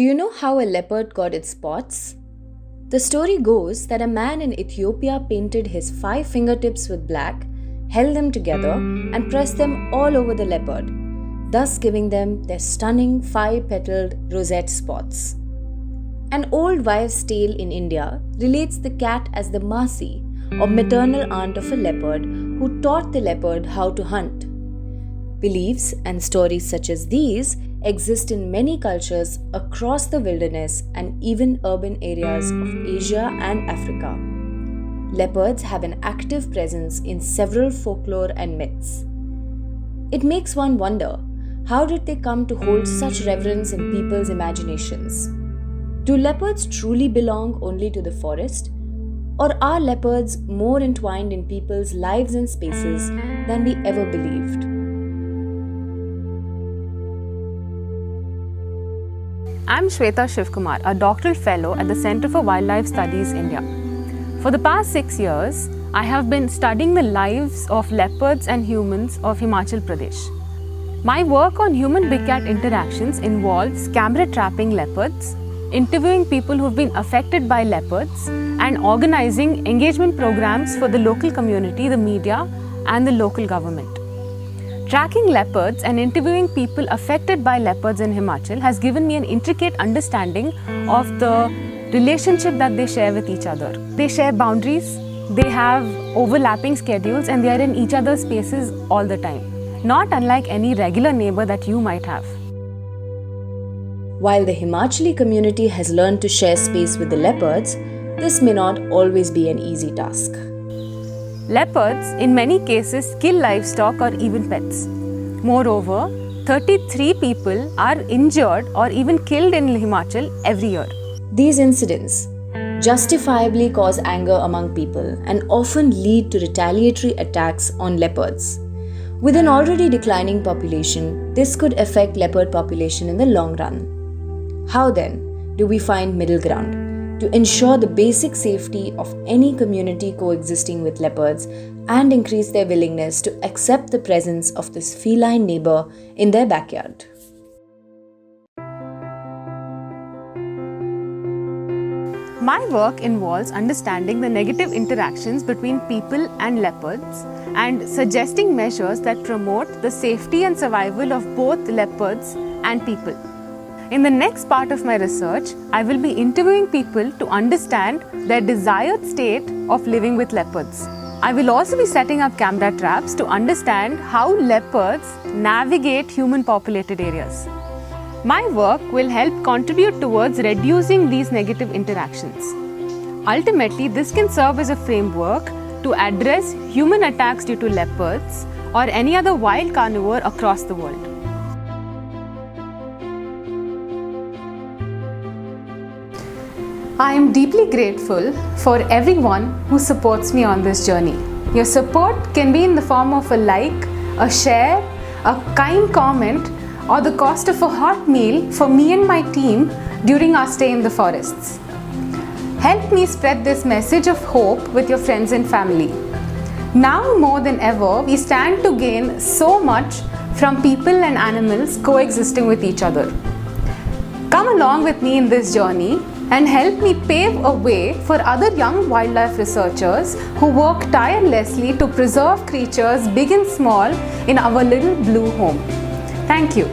Do you know how a leopard got its spots? The story goes that a man in Ethiopia painted his 5 fingertips with black, held them together, and pressed them all over the leopard, thus giving them their stunning 5-petaled rosette spots. An old wives' tale in India relates the cat as the Masi, or maternal aunt of a leopard, who taught the leopard how to hunt. Beliefs and stories such as these exist in many cultures across the wilderness and even urban areas of Asia and Africa. Leopards have an active presence in several folklore and myths. It makes one wonder, how did they come to hold such reverence in people's imaginations? Do leopards truly belong only to the forest? Or are leopards more entwined in people's lives and spaces than we ever believed? I'm Shweta Shivkumar, a doctoral fellow at the Centre for Wildlife Studies, India. For the past 6 years, I have been studying the lives of leopards and humans of Himachal Pradesh. My work on human-big cat interactions involves camera trapping leopards, interviewing people who've been affected by leopards, and organizing engagement programs for the local community, the media, and the local government. Tracking leopards and interviewing people affected by leopards in Himachal has given me an intricate understanding of the relationship that they share with each other. They share boundaries, they have overlapping schedules, and they are in each other's spaces all the time, not unlike any regular neighbor that you might have. While the Himachali community has learned to share space with the leopards, this may not always be an easy task. Leopards, in many cases, kill livestock or even pets. Moreover, 33 people are injured or even killed in Himachal every year. These incidents justifiably cause anger among people and often lead to retaliatory attacks on leopards. With an already declining population, this could affect leopard population in the long run. How then do we find middle ground to ensure the basic safety of any community coexisting with leopards and increase their willingness to accept the presence of this feline neighbor in their backyard? My work involves understanding the negative interactions between people and leopards and suggesting measures that promote the safety and survival of both leopards and people. In the next part of my research, I will be interviewing people to understand their desired state of living with leopards. I will also be setting up camera traps to understand how leopards navigate human populated areas. My work will help contribute towards reducing these negative interactions. Ultimately, this can serve as a framework to address human attacks due to leopards or any other wild carnivore across the world. I am deeply grateful for everyone who supports me on this journey. Your support can be in the form of a like, a share, a kind comment, or the cost of a hot meal for me and my team during our stay in the forests. Help me spread this message of hope with your friends and family. Now more than ever, we stand to gain so much from people and animals coexisting with each other. Come along with me in this journey and help me pave a way for other young wildlife researchers who work tirelessly to preserve creatures big and small in our little blue home. Thank you.